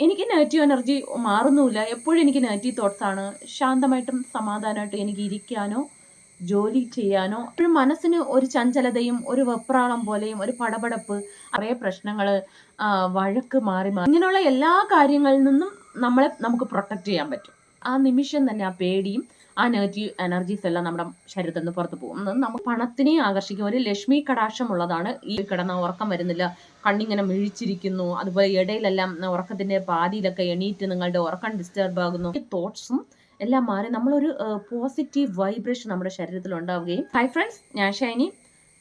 എനിക്ക് negative energy മാറുന്നുമില്ല. എപ്പോഴും എനിക്ക് നെഗറ്റീവ് തോട്ട്സ് ആണ്. ശാന്തമായിട്ടും സമാധാനമായിട്ടും എനിക്ക് ഇരിക്കാനോ ജോലി ചെയ്യാനോ എപ്പോഴും മനസ്സിന് ഒരു ചഞ്ചലതയും ഒരു വെപ്രാളം പോലെയും ഒരു പടപടപ്പ്, കുറേ പ്രശ്നങ്ങള്, വഴക്ക് മാറി മാറി ഇങ്ങനെയുള്ള എല്ലാ കാര്യങ്ങളിൽ നിന്നും നമുക്ക് പ്രൊട്ടക്ട് ചെയ്യാൻ പറ്റും. ആ നിമിഷം തന്നെ ആ പേടിയും ആ നെഗറ്റീവ് എനർജീസ് എല്ലാം നമ്മുടെ ശരീരത്തിൽ നിന്ന് പുറത്തു പോകും. നമുക്ക് പണത്തിനെയും ആകർഷിക്കും. ഒരു ലക്ഷ്മി കടാക്ഷം ഉള്ളതാണ്. ഈ കിടന്ന ഉറക്കം വരുന്നില്ല, കണ്ണിങ്ങനെ മിഴിച്ചിരിക്കുന്നു, അതുപോലെ ഇടയിലെല്ലാം ഉറക്കത്തിന്റെ പാതിയിലൊക്കെ എണീറ്റ് നിങ്ങളുടെ ഉറക്കം ഡിസ്റ്റർബ് ആകുന്നു. തോട്ട്സും എല്ലാം മാറി നമ്മളൊരു പോസിറ്റീവ് വൈബ്രേഷൻ നമ്മുടെ ശരീരത്തിൽ ഉണ്ടാവുകയും. ഹൈ ഫ്രണ്ട്സ്, ഞാൻ ഷൈനി.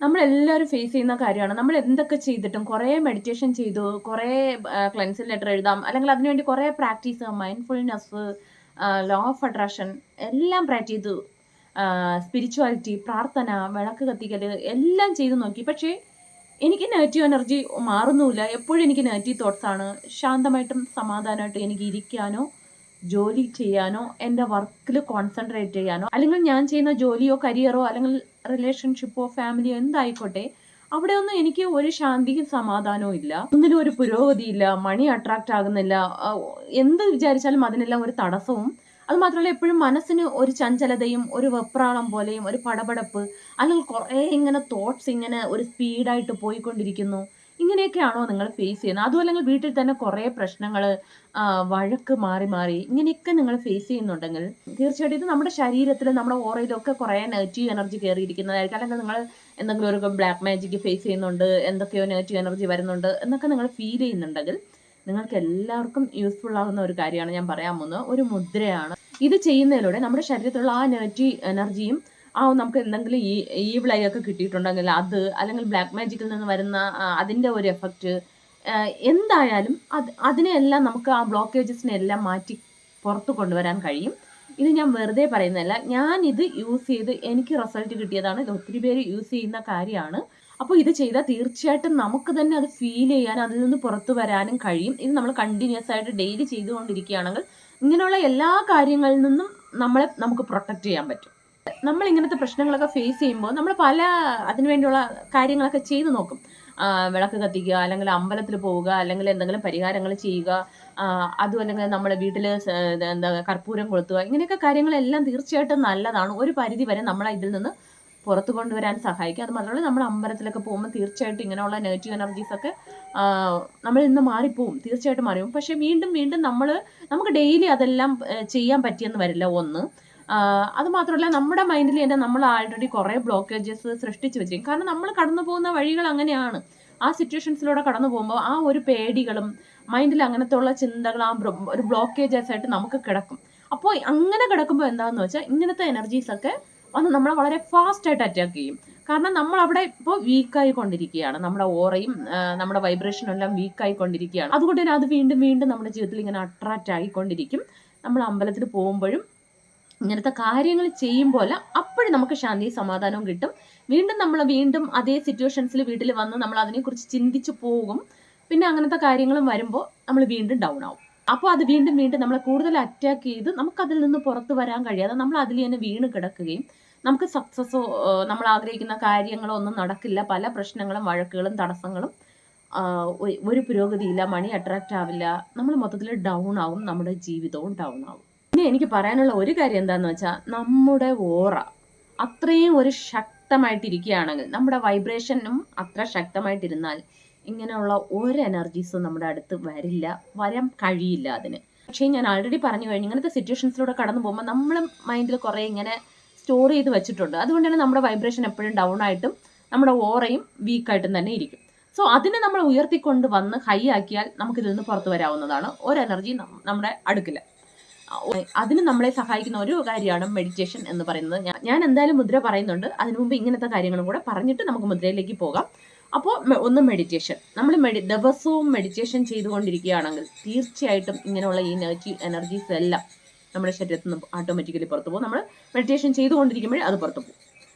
നമ്മളെല്ലാവരും ഫേസ് ചെയ്യുന്ന കാര്യമാണ്. നമ്മൾ എന്തൊക്കെ ചെയ്തിട്ടും കുറേ മെഡിറ്റേഷൻ ചെയ്തു, കുറേ ക്ലെൻസിങ് ലെറ്റർ എഴുതാം, അല്ലെങ്കിൽ അതിനുവേണ്ടി കുറേ practice, mindfulness, law of attraction എല്ലാം പ്രാക്ടീസ് ചെയ്തു, സ്പിരിച്വാലിറ്റി, പ്രാർത്ഥന, വിളക്ക് കത്തിക്കൽ എല്ലാം ചെയ്തു നോക്കി. പക്ഷേ എനിക്ക് നെഗറ്റീവ് എനർജി മാറുന്നുമില്ല. എപ്പോഴും എനിക്ക് നെഗറ്റീവ് തോട്ട്സ് ആണ്. ശാന്തമായിട്ടും സമാധാനമായിട്ടും എനിക്ക് ഇരിക്കാനോ ജോലി ചെയ്യാനോ എൻ്റെ വർക്കിൽ കോൺസെൻട്രേറ്റ് ചെയ്യാനോ, അല്ലെങ്കിൽ ഞാൻ ചെയ്യുന്ന ജോലിയോ കരിയറോ അല്ലെങ്കിൽ റിലേഷൻഷിപ്പോ ഫാമിലിയോ എന്തായിക്കോട്ടെ, അവിടെ ഒന്നും എനിക്ക് ഒരു ശാന്തിയും സമാധാനവും ഇല്ല. ഒന്നിലും ഒരു പുരോഗതിയില്ല, മണി അട്രാക്റ്റ് ആകുന്നില്ല, എന്ത് വിചാരിച്ചാലും അതിനെല്ലാം ഒരു തടസ്സവും. അത് മാത്രമല്ല, എപ്പോഴും മനസ്സിന് ഒരു ചഞ്ചലതയും ഒരു വെപ്രാളം പോലെയും ഒരു പടപടപ്പ്, അല്ലെങ്കിൽ കുറേ ഇങ്ങനെ തോട്ട്സ് ഇങ്ങനെ ഒരു സ്പീഡായിട്ട് പോയിക്കൊണ്ടിരിക്കുന്നു. ഇങ്ങനെയൊക്കെയാണോ നിങ്ങൾ ഫേസ് ചെയ്യുന്നത്? അതും അല്ലെങ്കിൽ വീട്ടിൽ തന്നെ കുറേ പ്രശ്നങ്ങൾ, വഴക്ക് മാറി മാറി ഇങ്ങനെയൊക്കെ നിങ്ങൾ ഫേസ് ചെയ്യുന്നുണ്ടെങ്കിൽ തീർച്ചയായിട്ടും ഇത് നമ്മുടെ ശരീരത്തിൽ, നമ്മുടെ ഓറയിലൊക്കെ കുറേ നെഗറ്റീവ് എനർജി കയറിയിരിക്കുന്നതായിരിക്കും. അല്ലെങ്കിൽ നിങ്ങൾ എന്തെങ്കിലും ഒരു ബ്ലാക്ക് മാജിക് ഫേസ് ചെയ്യുന്നുണ്ട്, എന്തൊക്കെയോ നെഗറ്റീവ് എനർജി വരുന്നുണ്ട് എന്നൊക്കെ നിങ്ങൾ ഫീൽ ചെയ്യുന്നുണ്ടെങ്കിൽ നിങ്ങൾക്ക് എല്ലാവർക്കും യൂസ്ഫുൾ ആകുന്ന ഒരു കാര്യമാണ് ഞാൻ പറയാൻ പോകുന്നത്. ഒരു മുദ്രയാണ്. ഇത് ചെയ്യുന്നതിലൂടെ നമ്മുടെ ശരീരത്തിലുള്ള ആ നെഗറ്റീവ് എനർജിയും നമുക്ക് എന്തെങ്കിലും ഈവിൾ ഐ ഒക്കെ കിട്ടിയിട്ടുണ്ടെങ്കിൽ അത്, അല്ലെങ്കിൽ ബ്ലാക്ക് മാജിക്കിൽ നിന്ന് വരുന്ന അതിൻ്റെ ഒരു എഫക്റ്റ്, എന്തായാലും അതിനെല്ലാം നമുക്ക് ആ ബ്ലോക്കേജസിനെ എല്ലാം മാറ്റി പുറത്ത് കൊണ്ടുവരാൻ കഴിയും. ഇത് ഞാൻ വെറുതെ പറയുന്നതല്ല, ഞാൻ ഇത് യൂസ് ചെയ്ത് എനിക്ക് റിസൾട്ട് കിട്ടിയതാണ്. ഇത് ഒത്തിരി പേര് യൂസ് ചെയ്യുന്ന കാര്യമാണ്. അപ്പോൾ ഇത് ചെയ്താൽ തീർച്ചയായിട്ടും നമുക്ക് തന്നെ അത് ഫീൽ ചെയ്യാനും അതിൽ നിന്ന് പുറത്തു വരാനും കഴിയും. ഇത് നമ്മൾ കണ്ടിന്യൂസ് ആയിട്ട് ഡെയിലി ചെയ്തുകൊണ്ടിരിക്കുകയാണെങ്കിൽ ഇങ്ങനെയുള്ള എല്ലാ കാര്യങ്ങളിൽ നിന്നും നമുക്ക് പ്രൊട്ടക്ട് ചെയ്യാൻ പറ്റും. നമ്മൾ ഇങ്ങനത്തെ പ്രശ്നങ്ങളൊക്കെ ഫേസ് ചെയ്യുമ്പോൾ നമ്മൾ പല അതിനുവേണ്ടിയുള്ള കാര്യങ്ങളൊക്കെ ചെയ്തു നോക്കും. വിളക്ക് കത്തിക്കുക, അല്ലെങ്കിൽ അമ്പലത്തിൽ പോവുക, അല്ലെങ്കിൽ എന്തെങ്കിലും പരിഹാരങ്ങൾ ചെയ്യുക, അതും അല്ലെങ്കിൽ നമ്മുടെ വീട്ടിൽ എന്താ കർപ്പൂരം കൊളുത്തുക, ഇങ്ങനെയൊക്കെ കാര്യങ്ങളെല്ലാം തീർച്ചയായിട്ടും നല്ലതാണ്. ഒരു പരിധി വരെ നമ്മളെ ഇതിൽ നിന്ന് പുറത്തു കൊണ്ടുവരാൻ സഹായിക്കും. അത് മാത്രമല്ല, നമ്മൾ അമ്പലത്തിലൊക്കെ പോകുമ്പോൾ തീർച്ചയായിട്ടും ഇങ്ങനെയുള്ള നെഗറ്റീവ് എനർജീസ് ഒക്കെ നമ്മളിൽ നിന്ന് മാറിപ്പോവും, തീർച്ചയായിട്ടും മാറിപ്പോവും. പക്ഷെ വീണ്ടും വീണ്ടും നമുക്ക് ഡെയിലി അതെല്ലാം ചെയ്യാൻ പറ്റിയെന്ന് വരില്ല. ഒന്ന് അത് മാത്രമല്ല, നമ്മുടെ മൈൻഡിൽ തന്നെ നമ്മൾ ആൾറെഡി കുറേ ബ്ലോക്കേജസ് സൃഷ്ടിച്ചു വെച്ചിരിക്കും. കാരണം നമ്മൾ കടന്നു പോകുന്ന വഴികൾ അങ്ങനെയാണ്. ആ സിറ്റുവേഷൻസിലൂടെ കടന്നു പോകുമ്പോൾ ആ ഒരു പേടികളും മൈൻഡിൽ അങ്ങനത്തെ ഉള്ള ചിന്തകൾ ഒരു ബ്ലോക്കേജസ് ആയിട്ട് നമുക്ക് കിടക്കും. അപ്പോൾ അങ്ങനെ കിടക്കുമ്പോൾ എന്താണെന്ന് വെച്ചാൽ ഇങ്ങനത്തെ എനർജീസ് ഒക്കെ വന്ന് നമ്മളെ വളരെ ഫാസ്റ്റ് ആയിട്ട് അറ്റാക്ക് ചെയ്യും. കാരണം നമ്മൾ അവിടെ ഇപ്പോൾ വീക്കായിക്കൊണ്ടിരിക്കുകയാണ്. നമ്മുടെ ഓറയും നമ്മുടെ വൈബ്രേഷനും എല്ലാം വീക്കായിക്കൊണ്ടിരിക്കുകയാണ്. അതുകൊണ്ട് തന്നെ അത് വീണ്ടും വീണ്ടും നമ്മുടെ ജീവിതത്തിൽ ഇങ്ങനെ അട്രാക്റ്റ് ആയിക്കൊണ്ടിരിക്കും. നമ്മൾ അമ്പലത്തിൽ പോകുമ്പോഴും ഇങ്ങനത്തെ കാര്യങ്ങൾ ചെയ്യുമ്പോൾ അപ്പോഴും നമുക്ക് ശാന്തിയും സമാധാനവും കിട്ടും. വീണ്ടും അതേ സിറ്റുവേഷൻസിൽ വീട്ടിൽ വന്ന് നമ്മൾ അതിനെക്കുറിച്ച് ചിന്തിച്ചു പോകും. പിന്നെ അങ്ങനത്തെ കാര്യങ്ങളും വരുമ്പോൾ നമ്മൾ വീണ്ടും ഡൗൺ ആവും. അപ്പോൾ അത് വീണ്ടും വീണ്ടും നമ്മളെ കൂടുതൽ അറ്റാക്ക് ചെയ്ത് നമുക്കതിൽ നിന്ന് പുറത്ത് വരാൻ കഴിയാതെ നമ്മൾ അതിൽ തന്നെ വീണ് കിടക്കുകയും നമുക്ക് സക്സസ്സോ നമ്മൾ ആഗ്രഹിക്കുന്ന കാര്യങ്ങളോ ഒന്നും നടക്കില്ല. പല പ്രശ്നങ്ങളും, വഴക്കുകളും, തടസ്സങ്ങളും, ഒരു പുരോഗതിയില്ല, മണി അട്രാക്റ്റ് ആവില്ല, നമ്മൾ മൊത്തത്തിൽ ഡൗൺ ആവും, നമ്മുടെ ജീവിതവും ഡൗൺ ആവും. ഇനി എനിക്ക് പറയാനുള്ള ഒരു കാര്യം എന്താണെന്ന് വെച്ചാൽ, നമ്മുടെ ഓറ അത്രയും ഒരു ശക്തമായിട്ടിരിക്കുകയാണെങ്കിൽ, നമ്മുടെ വൈബ്രേഷനും അത്ര ശക്തമായിട്ടിരുന്നാൽ ഇങ്ങനെയുള്ള ഒരു എനർജീസും നമ്മുടെ അടുത്ത് വരാൻ കഴിയില്ല അതിന്. പക്ഷേ ഞാൻ ആൾറെഡി പറഞ്ഞു കഴിഞ്ഞു, ഇങ്ങനത്തെ സിറ്റുവേഷൻസിലൂടെ കടന്നു പോകുമ്പോൾ നമ്മൾ മൈൻഡിൽ കുറേ ഇങ്ങനെ സ്റ്റോർ ചെയ്ത് വെച്ചിട്ടുണ്ട്. അതുകൊണ്ട് തന്നെ നമ്മുടെ വൈബ്രേഷൻ എപ്പോഴും ഡൗൺ ആയിട്ടും നമ്മുടെ ഓറയും വീക്കായിട്ടും തന്നെ ഇരിക്കും. സോ അതിനെ നമ്മൾ ഉയർത്തിക്കൊണ്ട് വന്ന് ഹൈ ആക്കിയാൽ നമുക്കിതിൽ നിന്ന് പുറത്തു വരാവുന്നതാണ്. ഒരു എനർജി നമ്മുടെ അടുക്കില്ല. അതിന് നമ്മളെ സഹായിക്കുന്ന ഒരു കാര്യമാണ് മെഡിറ്റേഷൻ എന്ന് പറയുന്നത്. ഞാൻ എന്തായാലും മുദ്ര പറയുന്നുണ്ട്. അതിനു മുമ്പ് ഇങ്ങനത്തെ കാര്യങ്ങളും കൂടെ പറഞ്ഞിട്ട് നമുക്ക് മുദ്രയിലേക്ക് പോകാം. അപ്പോൾ ഒന്ന് മെഡിറ്റേഷൻ. നമ്മൾ ദിവസവും മെഡിറ്റേഷൻ ചെയ്തുകൊണ്ടിരിക്കുകയാണെങ്കിൽ തീർച്ചയായിട്ടും ഇങ്ങനെയുള്ള ഈ നെഗറ്റീവ് എനർജീസ് എല്ലാം നമ്മുടെ ശരീരത്തിൽ നിന്ന് ഓട്ടോമാറ്റിക്കലി പുറത്തു പോകും. നമ്മൾ മെഡിറ്റേഷൻ ചെയ്തുകൊണ്ടിരിക്കുമ്പോഴേ അത് പുറത്തു പോകും.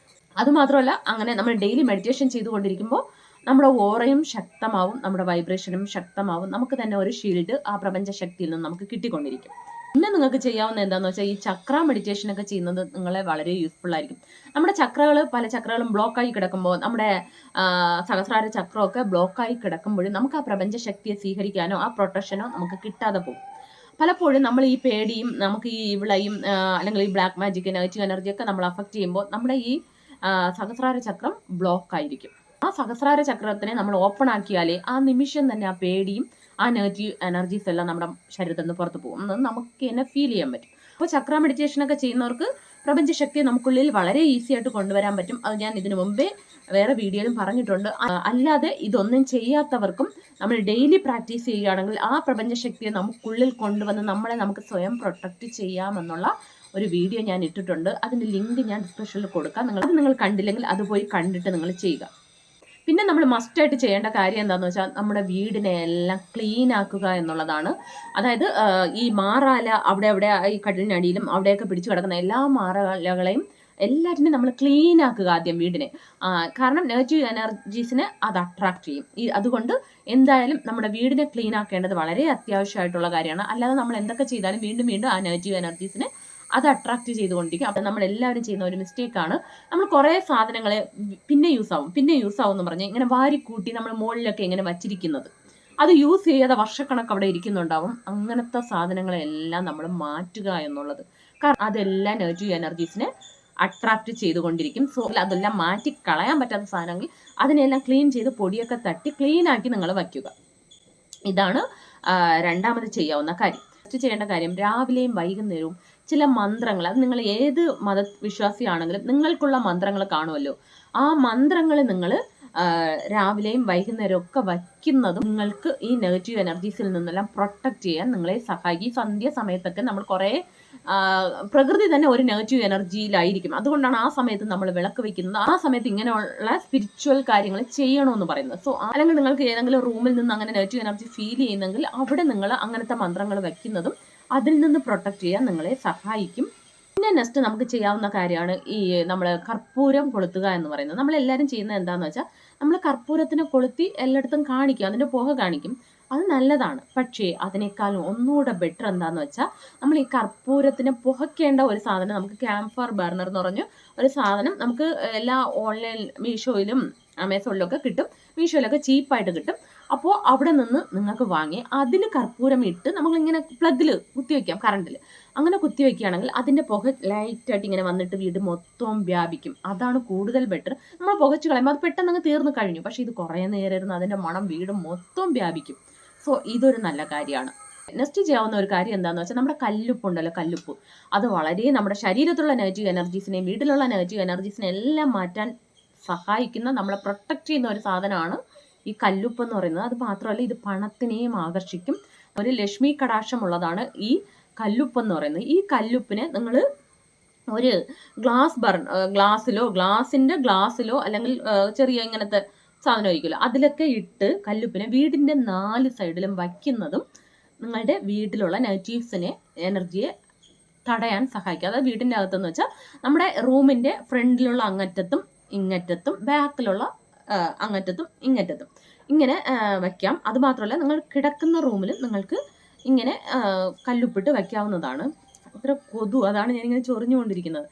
അതുമാത്രമല്ല, അങ്ങനെ നമ്മൾ ഡെയിലി മെഡിറ്റേഷൻ ചെയ്തുകൊണ്ടിരിക്കുമ്പോൾ നമ്മുടെ ഓറയും ശക്തമാവും, നമ്മുടെ വൈബ്രേഷനും ശക്തമാവും. നമുക്ക് തന്നെ ഒരു ഷീൽഡ് ആ പ്രപഞ്ച ശക്തിയിൽ നിന്ന് നമുക്ക് കിട്ടിക്കൊണ്ടിരിക്കും. പിന്നെ നിങ്ങൾക്ക് ചെയ്യാവുന്ന എന്താണെന്ന് വെച്ചാൽ ഈ ചക്ര മെഡിറ്റേഷൻ ഒക്കെ ചെയ്യുന്നത് നിങ്ങളെ വളരെ യൂസ്ഫുൾ ആയിരിക്കും. നമ്മുടെ പല ചക്രകളും ബ്ലോക്കായി കിടക്കുമ്പോൾ, നമ്മുടെ സഹസ്രാര ചക്രമൊക്കെ ബ്ലോക്കായി കിടക്കുമ്പോഴും നമുക്ക് ആ പ്രപഞ്ച ശക്തിയെ സ്വീകരിക്കാനോ ആ പ്രൊട്ടക്ഷനോ നമുക്ക് കിട്ടാതെ പോകും. പലപ്പോഴും നമ്മൾ ഈ പേടിയും നമുക്ക് ഈ ഇവിളയും അല്ലെങ്കിൽ ഈ ബ്ലാക്ക് മാജിക് നെഗറ്റീവ് എനർജി ഒക്കെ നമ്മൾ അഫക്റ്റ് ചെയ്യുമ്പോൾ നമ്മുടെ ഈ സഹസ്രാര ചക്രം ബ്ലോക്ക് ആയിരിക്കും. ആ സഹസ്രാര ചക്രത്തിനെ നമ്മൾ ഓപ്പൺ ആക്കിയാലേ ആ നിമിഷം തന്നെ ആ പേടിയും ആ നെഗറ്റീവ് എനർജീസ് എല്ലാം നമ്മുടെ ശരീരത്തിൽ നിന്ന് പുറത്ത് പോകും എന്ന് നമുക്ക് തന്നെ ഫീൽ ചെയ്യാൻ പറ്റും. അപ്പോൾ ചക്ര മെഡിറ്റേഷൻ ഒക്കെ ചെയ്യുന്നവർക്ക് പ്രപഞ്ചശക്തിയെ നമുക്കുള്ളിൽ വളരെ ഈസി ആയിട്ട് കൊണ്ടുവരാൻ പറ്റും. അത് ഞാൻ ഇതിനു മുമ്പേ വേറെ വീഡിയോയിലും പറഞ്ഞിട്ടുണ്ട്. അല്ലാതെ ഇതൊന്നും ചെയ്യാത്തവർക്കും നമ്മൾ ഡെയിലി പ്രാക്ടീസ് ചെയ്യുകയാണെങ്കിൽ ആ പ്രപഞ്ചശക്തിയെ നമുക്കുള്ളിൽ കൊണ്ടുവന്ന് നമുക്ക് സ്വയം പ്രൊട്ടക്റ്റ് ചെയ്യാമെന്നുള്ള ഒരു വീഡിയോ ഞാൻ ഇട്ടിട്ടുണ്ട്. അതിൻ്റെ ലിങ്ക് ഞാൻ ഡിസ്ക്രിപ്ഷനിൽ കൊടുക്കാം. നിങ്ങൾ കണ്ടില്ലെങ്കിൽ അത് പോയി കണ്ടിട്ട് നിങ്ങൾ ചെയ്യുക. പിന്നെ നമ്മൾ മസ്റ്റായിട്ട് ചെയ്യേണ്ട കാര്യം എന്താണെന്ന് വെച്ചാൽ നമ്മുടെ വീടിനെ എല്ലാം ക്ലീൻ ആക്കുക എന്നുള്ളതാണ്. അതായത് ഈ മാറാല അവിടെ ഈ കട്ടിലിനടിയിലും അവിടെയൊക്കെ പിടിച്ചു കിടക്കുന്ന എല്ലാ മാറാലകളെയും എല്ലാറ്റിനും നമ്മൾ ക്ലീൻ ആക്കുക ആദ്യം വീടിനെ. കാരണം നെഗറ്റീവ് എനർജീസിനെ അത് അട്രാക്ട് ചെയ്യും. അതുകൊണ്ട് എന്തായാലും നമ്മുടെ വീടിനെ ക്ലീൻ ആക്കേണ്ടത് വളരെ അത്യാവശ്യമായിട്ടുള്ള കാര്യമാണ്. അല്ലാതെ നമ്മൾ എന്തൊക്കെ ചെയ്താലും വീണ്ടും വീണ്ടും ആ നെഗറ്റീവ് എനർജീസിനെ അത് അട്രാക്ട് ചെയ്തുകൊണ്ടിരിക്കും. അപ്പം നമ്മൾ എല്ലാവരും ചെയ്യുന്ന ഒരു മിസ്റ്റേക്കാണ്, നമ്മൾ കുറേ സാധനങ്ങളെ പിന്നെ യൂസ് ആവും എന്ന് പറഞ്ഞ് ഇങ്ങനെ വാരിക്കൂട്ടി നമ്മൾ മുകളിലൊക്കെ ഇങ്ങനെ വച്ചിരിക്കുന്നത്. അത് യൂസ് ചെയ്യാതെ വർഷക്കണക്ക് അവിടെ ഇരിക്കുന്നുണ്ടാവും. അങ്ങനത്തെ സാധനങ്ങളെല്ലാം നമ്മൾ മാറ്റുക എന്നുള്ളത്. കാരണം അതെല്ലാം നെഗറ്റീവ് എനർജീസിനെ അട്രാക്ട് ചെയ്തുകൊണ്ടിരിക്കും. സോ അതെല്ലാം മാറ്റി കളയാൻ പറ്റാത്ത സാധനങ്ങൾ അതിനെല്ലാം ക്ലീൻ ചെയ്ത് പൊടിയൊക്കെ തട്ടി ക്ലീൻ ആക്കി നിങ്ങൾ വയ്ക്കുക. ഇതാണ് രണ്ടാമത് ചെയ്യാവുന്ന കാര്യം. ഫസ്റ്റ് ചെയ്യേണ്ട കാര്യം രാവിലെയും വൈകുന്നേരവും ചില മന്ത്രങ്ങൾ, അത് നിങ്ങൾ ഏത് മതവിശ്വാസിയാണെങ്കിലും നിങ്ങൾക്കുള്ള മന്ത്രങ്ങൾ കാണുമല്ലോ, ആ മന്ത്രങ്ങൾ നിങ്ങൾ രാവിലെയും വൈകുന്നേരവും ഒക്കെ വയ്ക്കുന്നതും നിങ്ങൾക്ക് ഈ നെഗറ്റീവ് എനർജീസിൽ നിന്നെല്ലാം പ്രൊട്ടക്റ്റ് ചെയ്യാൻ നിങ്ങളെ സഹായിക്കും. ഈ സന്ധ്യ സമയത്തൊക്കെ നമ്മൾ കുറേ പ്രകൃതി തന്നെ ഒരു നെഗറ്റീവ് എനർജിയിലായിരിക്കും. അതുകൊണ്ടാണ് ആ സമയത്ത് നമ്മൾ വിളക്ക് വെക്കുന്നത്. ആ സമയത്ത് ഇങ്ങനെയുള്ള സ്പിരിച്വൽ കാര്യങ്ങൾ ചെയ്യണമെന്ന് പറയുന്നത്. സോ അല്ലെങ്കിൽ നിങ്ങൾക്ക് ഏതെങ്കിലും റൂമിൽ നിന്ന് അങ്ങനെ നെഗറ്റീവ് എനർജി ഫീൽ ചെയ്യുന്നെങ്കിൽ അവിടെ നിങ്ങൾ അങ്ങനത്തെ മന്ത്രങ്ങൾ വയ്ക്കുന്നതും അതിൽ നിന്ന് പ്രൊട്ടക്റ്റ് ചെയ്യാൻ നിങ്ങളെ സഹായിക്കും. പിന്നെ നെക്സ്റ്റ് നമുക്ക് ചെയ്യാവുന്ന കാര്യമാണ് ഈ നമ്മൾ കർപ്പൂരം കൊളുത്തുക എന്ന് പറയുന്നത്. നമ്മളെല്ലാവരും ചെയ്യുന്നത് എന്താണെന്ന് വെച്ചാൽ നമ്മൾ കർപ്പൂരത്തിനെ കൊളുത്തി എല്ലായിടത്തും കാണിക്കും, അതിൻ്റെ പുക കാണിക്കും. അത് നല്ലതാണ്. പക്ഷേ അതിനേക്കാളും ഒന്നുകൂടെ ബെറ്റർ എന്താണെന്ന് വെച്ചാൽ നമ്മൾ ഈ കർപ്പൂരത്തിന് പുകയ്ക്കേണ്ട ഒരു സാധനം, നമുക്ക് ക്യാമ്പ് ഫയർ ബർണർ എന്ന് പറഞ്ഞ് ഒരു സാധനം നമുക്ക് എല്ലാ ഓൺലൈൻ മീഷോയിലും ആമസോണിലൊക്കെ കിട്ടും. മീഷോയിലൊക്കെ ചീപ്പായിട്ട് കിട്ടും. അപ്പോൾ അവിടെ നിന്ന് നിങ്ങൾക്ക് വാങ്ങി അതിൽ കർപ്പൂരം ഇട്ട് നമ്മളിങ്ങനെ പ്ലഗിൽ കുത്തിവെക്കാം, കറണ്ടിൽ. അങ്ങനെ കുത്തിവെക്കുകയാണെങ്കിൽ അതിൻ്റെ പുക ലൈറ്റായിട്ട് ഇങ്ങനെ വന്നിട്ട് വീട് മൊത്തവും വ്യാപിക്കും. അതാണ് കൂടുതൽ ബെറ്റർ. നമ്മൾ പുകച്ച് കളയുമ്പോൾ അത് പെട്ടെന്ന് അങ്ങ് തീർന്നു കഴിഞ്ഞു. പക്ഷേ ഇത് കുറേ നേരം ഇരുന്ന് അതിൻ്റെ മണം വീട് മൊത്തം വ്യാപിക്കും. സോ ഇതൊരു നല്ല കാര്യമാണ്. നെക്സ്റ്റ് ചെയ്യാവുന്ന ഒരു കാര്യം എന്താണെന്ന് വെച്ചാൽ നമ്മുടെ കല്ലുപ്പുണ്ടല്ലോ, കല്ലുപ്പ്, അത് വളരെ നമ്മുടെ ശരീരത്തിലുള്ള നെഗറ്റീവ് എനർജീസിനെയും വീട്ടിലുള്ള നെഗറ്റീവ് എനർജീസിനെ എല്ലാം മാറ്റാൻ സഹായിക്കുന്ന, നമ്മളെ പ്രൊട്ടക്റ്റ് ചെയ്യുന്ന ഒരു സാധനമാണ് ഈ കല്ലുപ്പ് എന്ന് പറയുന്നത്. അത് മാത്രമല്ല ഇത് പണത്തിനെയും ആകർഷിക്കും. ഒരു ലക്ഷ്മി കടാക്ഷമുള്ളതാണ് ഈ കല്ലുപ്പ് എന്ന് പറയുന്നത്. ഈ കല്ലുപ്പിനെ നിങ്ങൾ ഒരു ഗ്ലാസ്സിലോ അല്ലെങ്കിൽ ചെറിയ ഇങ്ങനത്തെ സാധനം ഒഴിക്കുമല്ലോ, അതിലൊക്കെ ഇട്ട് കല്ലുപ്പിനെ വീടിൻ്റെ 4 സൈഡിലും വയ്ക്കുന്നതും നിങ്ങളുടെ വീട്ടിലുള്ള നെഗറ്റീവ്സിനെ എനർജിയെ തടയാൻ സഹായിക്കും. അതായത് വീടിൻ്റെ അകത്തെന്ന് വെച്ചാൽ നമ്മുടെ റൂമിൻ്റെ ഫ്രണ്ടിലുള്ള അങ്ങറ്റത്തും ഇങ്ങറ്റത്തും ബാക്കിലുള്ള അങ്ങറ്റത്തും ഇങ്ങറ്റത്തും ഇങ്ങനെ വയ്ക്കാം. അതുമാത്രമല്ല നിങ്ങൾ കിടക്കുന്ന റൂമിൽ നിങ്ങൾക്ക് ഇങ്ങനെ കല്ലുപ്പിട്ട് വയ്ക്കാവുന്നതാണ്. അത്ര അതാണ് ഞാനിങ്ങനെ ചൊറിഞ്ഞുകൊണ്ടിരിക്കുന്നത്.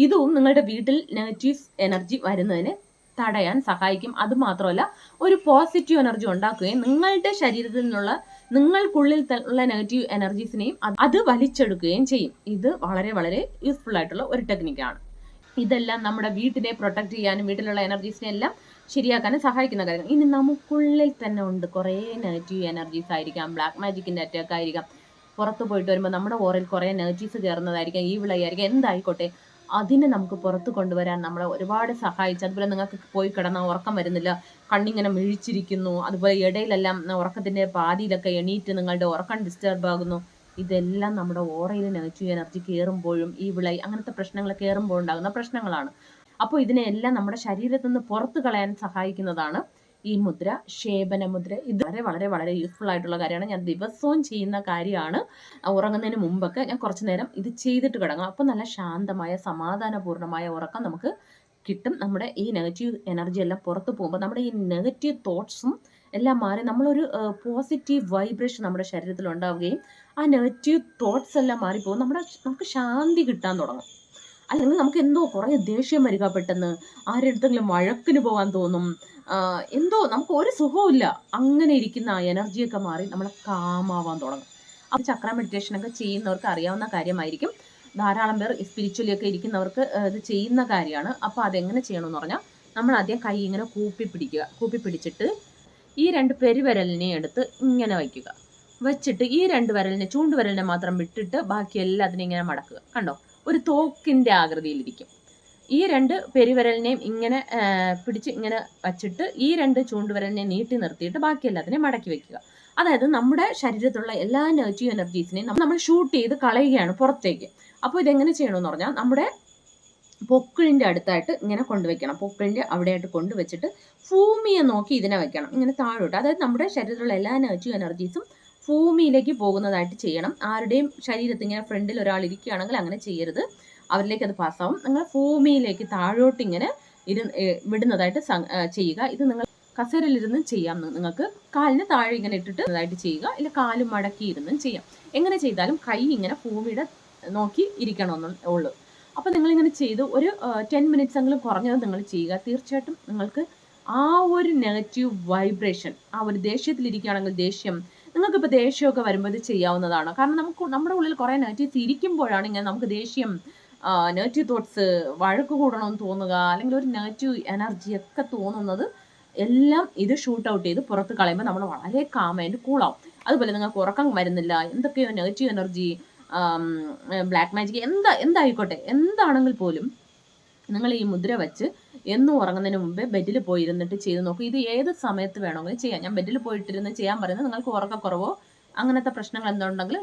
ഇതും നിങ്ങളുടെ വീട്ടിൽ നെഗറ്റീവ് എനർജി വരുന്നതിനെ തടയാൻ സഹായിക്കും. അതുമാത്രമല്ല ഒരു പോസിറ്റീവ് എനർജി ഉണ്ടാക്കുകയും നിങ്ങളുടെ ശരീരത്തിൽ നിന്നുള്ള നിങ്ങൾക്കുള്ളിൽ ഉള്ള നെഗറ്റീവ് എനർജീസിനെയും അത് വലിച്ചെടുക്കുകയും ചെയ്യും. ഇത് വളരെ വളരെ യൂസ്ഫുൾ ആയിട്ടുള്ള ഒരു ടെക്നിക്കാണ്. ഇതെല്ലാം നമ്മുടെ വീട്ടിനെ പ്രൊട്ടക്റ്റ് ചെയ്യാനും വീട്ടിലുള്ള എനർജീസിനെ എല്ലാം ശരിയാക്കാനും സഹായിക്കുന്ന കാര്യങ്ങൾ. ഇനി നമുക്കുള്ളിൽ തന്നെ ഉണ്ട് കുറേ നെഗറ്റീവ് എനർജീസ് ആയിരിക്കാം, ബ്ലാക്ക് മാജിക്കിൻ്റെ അറ്റാക്ക് ആയിരിക്കാം, പുറത്ത് പോയിട്ട് വരുമ്പോൾ നമ്മുടെ ഓറിൽ കുറേ നെഗറ്റീവ്സ് കയറുന്നതായിരിക്കാം, ഈ വിളയായിരിക്കാം, എന്തായിക്കോട്ടെ, അതിനെ നമുക്ക് പുറത്ത് കൊണ്ടുവരാൻ നമ്മളെ ഒരുപാട് സഹായിച്ചു. അതുപോലെ നിങ്ങൾക്ക് പോയി കിടന്നാൽ ഉറക്കം വരുന്നില്ല, കണ്ണിങ്ങനെ മിഴിച്ചിരിക്കുന്നു, അതുപോലെ ഇടയിലെല്ലാം ഉറക്കത്തിൻ്റെ പാതിയിലൊക്കെ എണീറ്റ് നിങ്ങളുടെ ഉറക്കം ഡിസ്റ്റർബ് ആകുന്നു. ഇതെല്ലാം നമ്മുടെ ഓറയിൽ നെഗറ്റീവ് എനർജി കയറുമ്പോഴും ഈ വിളയി അങ്ങനത്തെ പ്രശ്നങ്ങൾ കയറുമ്പോൾ ഉണ്ടാകുന്ന പ്രശ്നങ്ങളാണ്. അപ്പോൾ ഇതിനെല്ലാം നമ്മുടെ ശരീരത്തിൽ നിന്ന് പുറത്ത് കളയാൻ സഹായിക്കുന്നതാണ് ഈ മുദ്ര, ശേബന മുദ്ര. ഇത് വളരെ വളരെ വളരെ യൂസ്ഫുൾ ആയിട്ടുള്ള കാര്യമാണ്. ഞാൻ ദിവസവും ചെയ്യുന്ന കാര്യമാണ്. ഉറങ്ങുന്നതിന് മുമ്പൊക്കെ ഞാൻ കുറച്ച് നേരം ഇത് ചെയ്തിട്ട് കിടങ്ങും. അപ്പോൾ നല്ല ശാന്തമായ സമാധാനപൂർണ്ണമായ ഉറക്കം നമുക്ക് കിട്ടും. നമ്മുടെ ഈ നെഗറ്റീവ് എനർജി എല്ലാം പുറത്ത് പോകുമ്പോൾ നമ്മുടെ ഈ നെഗറ്റീവ് തോട്ട്സും എല്ലാം മാറി നമ്മളൊരു പോസിറ്റീവ് വൈബ്രേഷൻ നമ്മുടെ ശരീരത്തിൽ ഉണ്ടാവുകയും ആ നെഗറ്റീവ് തോട്ട്സ് എല്ലാം മാറിപ്പോകും. നമുക്ക് ശാന്തി കിട്ടാൻ തുടങ്ങും. അല്ലെങ്കിൽ നമുക്ക് എന്തോ കുറേ ദേഷ്യം വരിക പെട്ടെന്ന്, ആരുടെ അടുത്തെങ്കിലും വഴക്കിന് പോകാൻ തോന്നും. എന്തോ നമുക്ക് ഒരു സുഖവുമില്ല. അങ്ങനെ ഇരിക്കുന്ന ആ എനർജിയൊക്കെ മാറി നമ്മൾ കാമാവാൻ തുടങ്ങും. അപ്പോൾ ചക്ര മെഡിറ്റേഷനൊക്കെ ചെയ്യുന്നവർക്ക് അറിയാവുന്ന കാര്യമായിരിക്കും. ധാരാളം പേർ സ്പിരിച്വലി ഒക്കെ ഇരിക്കുന്നവർക്ക് ഇത് ചെയ്യുന്ന കാര്യമാണ്. അപ്പോൾ അതെങ്ങനെ ചെയ്യണമെന്ന് പറഞ്ഞാൽ, നമ്മൾ ആദ്യം കൈ ഇങ്ങനെ കൂപ്പി പിടിക്കുക. കൂപ്പി പിടിച്ചിട്ട് ഈ 2 പെരുവിരലിനെ എടുത്ത് ഇങ്ങനെ വയ്ക്കുക. വെച്ചിട്ട് ഈ 2 വിരലിനെ, ചൂണ്ടുവിരലിനെ മാത്രം വിട്ടിട്ട് ബാക്കി എല്ലാത്തിനും ഇങ്ങനെ മടക്കുക. കണ്ടോ? ഒരു തോക്കിൻ്റെ ആകൃതിയിലിരിക്കും. ഈ 2 പെരുവിരലിനെയും ഇങ്ങനെ പിടിച്ച് ഇങ്ങനെ വച്ചിട്ട് ഈ 2 ചൂണ്ടുവിരലിനെ നീട്ടി നിർത്തിയിട്ട് ബാക്കി എല്ലാത്തിനെയും മടക്കി വെക്കുക. അതായത് നമ്മുടെ ശരീരത്തിലുള്ള എല്ലാ നെഗറ്റീവ് എനർജീസിനെയും നമ്മൾ ഷൂട്ട് ചെയ്ത് കളയുകയാണ് പുറത്തേക്ക്. അപ്പോൾ ഇതെങ്ങനെ ചെയ്യണമെന്ന് പറഞ്ഞാൽ, നമ്മുടെ പൊക്കിളിൻ്റെ അടുത്തായിട്ട് ഇങ്ങനെ കൊണ്ടുവയ്ക്കണം. പൊക്കിളിൻ്റെ അവിടെയായിട്ട് കൊണ്ടുവച്ചിട്ട് ഭൂമിയെ നോക്കി ഇതിനെ വെക്കണം, ഇങ്ങനെ താഴോട്ട്. അതായത് നമ്മുടെ ശരീരത്തിലുള്ള എല്ലാ നെഗറ്റീവ് എനർജീസും ഭൂമിയിലേക്ക് പോകുന്നതായിട്ട് ചെയ്യണം. ആരുടെയും ശരീരത്തിൽ ഇങ്ങനെ ഫ്രണ്ടിൽ ഒരാൾ ഇരിക്കുകയാണെങ്കിൽ അങ്ങനെ ചെയ്യരുത്, അവരിലേക്ക് അത് പാസ്സാവും. നിങ്ങൾ ഭൂമിയിലേക്ക് താഴോട്ട് ഇങ്ങനെ വിടുന്നതായിട്ട് ചെയ്യുക. ഇത് നിങ്ങൾ കസേരയിലിരുന്ന് ചെയ്യാം. നിങ്ങൾക്ക് കാലിന് താഴെ ഇങ്ങനെ ഇട്ടിട്ട് ചെയ്യുക, ഇല്ല കാല് മടക്കി ഇരുന്നും ചെയ്യാം. എങ്ങനെ ചെയ്താലും കൈ ഇങ്ങനെ ഭൂമിയുടെ നോക്കി ഇരിക്കണമെന്ന് ഉള്ളൂ. അപ്പോൾ നിങ്ങളിങ്ങനെ ചെയ്ത് ഒരു 10 മിനിറ്റ്സ് എങ്കിലും കുറഞ്ഞത് നിങ്ങൾ ചെയ്യുക. തീർച്ചയായിട്ടും നിങ്ങൾക്ക് ആ ഒരു നെഗറ്റീവ് വൈബ്രേഷൻ, ആ ഒരു ദേഷ്യത്തിലിരിക്കുകയാണെങ്കിൽ ദേഷ്യം, നിങ്ങൾക്കിപ്പോൾ ദേഷ്യമൊക്കെ വരുമ്പോൾ ഇത് ചെയ്യാവുന്നതാണ്. കാരണം നമ്മുടെ ഉള്ളിൽ കുറേ നെഗറ്റീവ്സ് ഇരിക്കുമ്പോഴാണ് ഇങ്ങനെ നമുക്ക് ദേഷ്യം, നെഗറ്റീവ് തോട്ട്സ്, വഴക്ക് കൂടണമെന്ന് തോന്നുക, അല്ലെങ്കിൽ ഒരു നെഗറ്റീവ് എനർജി ഒക്കെ തോന്നുന്നത്. എല്ലാം ഇത് ഷൂട്ട് ഔട്ട് ചെയ്ത് പുറത്ത് കളയുമ്പോൾ നമ്മൾ വളരെ കാമായിട്ട് കൂളാവും. അതുപോലെ നിങ്ങൾക്ക് ഉറക്കം വരുന്നില്ല, എന്തൊക്കെയോ നെഗറ്റീവ് എനർജി, ബ്ലാക്ക് മാജിക്, എന്തായിക്കോട്ടെ, എന്താണെങ്കിൽ പോലും നിങ്ങൾ ഈ മുദ്ര വെച്ച് എന്നും ഉറങ്ങുന്നതിന് മുമ്പേ ബെഡിൽ പോയിരുന്നിട്ട് ചെയ്ത് നോക്കും. ഇത് ഏത് സമയത്ത് വേണമെങ്കിലും ചെയ്യാം. ഞാൻ ബെഡിൽ പോയിട്ടിരുന്ന് ചെയ്യാൻ പറയുന്നത് നിങ്ങൾക്ക് ഉറക്കക്കുറവോ അങ്ങനത്തെ പ്രശ്നങ്ങൾ എന്തുണ്ടെങ്കിലും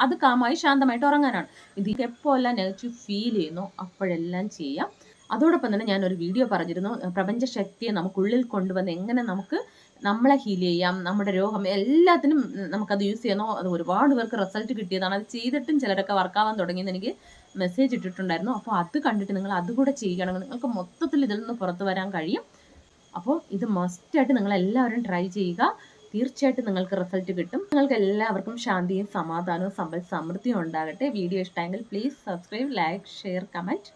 അത് കാമായി ശാന്തമായിട്ട് ഉറങ്ങാനാണ്. ഇത് എപ്പോഴെല്ലാം നെഗറ്റീവ് ഫീൽ ചെയ്യുന്നു അപ്പോഴെല്ലാം ചെയ്യാം. അതോടൊപ്പം തന്നെ ഞാനൊരു വീഡിയോ പറഞ്ഞിരുന്നു, പ്രപഞ്ചശക്തിയെ നമുക്കുള്ളിൽ കൊണ്ടുവന്ന് എങ്ങനെ നമുക്ക് നമ്മളെ ഹീൽ ചെയ്യാം, നമ്മുടെ രോഗം എല്ലാത്തിനും നമുക്കത് യൂസ് ചെയ്യുന്നു. അത് ഒരുപാട് പേർക്ക് റിസൾട്ട് കിട്ടിയതാണ്. അത് ചെയ്തിട്ടും ചിലരൊക്കെ വർക്കാവാൻ തുടങ്ങിയെന്ന് എനിക്ക് മെസ്സേജ് ഇട്ടിട്ടുണ്ടായിരുന്നു. അപ്പോൾ അത് കണ്ടിട്ട് നിങ്ങൾ അതുകൂടെ ചെയ്യുകയാണെങ്കിൽ നിങ്ങൾക്ക് മൊത്തത്തിൽ ഇതിൽ നിന്ന് പുറത്തു വരാൻ കഴിയും. അപ്പോൾ ഇത് മസ്റ്റായിട്ട് നിങ്ങളെല്ലാവരും ട്രൈ ചെയ്യുക. തീർച്ചയായിട്ടും നിങ്ങൾക്ക് റിസൾട്ട് കിട്ടും. നിങ്ങൾക്ക് എല്ലാവർക്കും ശാന്തിയും സമാധാനവും സമ്പൽ സമൃദ്ധിയും ഉണ്ടാകട്ടെ. വീഡിയോ ഇഷ്ടമെങ്കിൽ please subscribe, like, share, comment.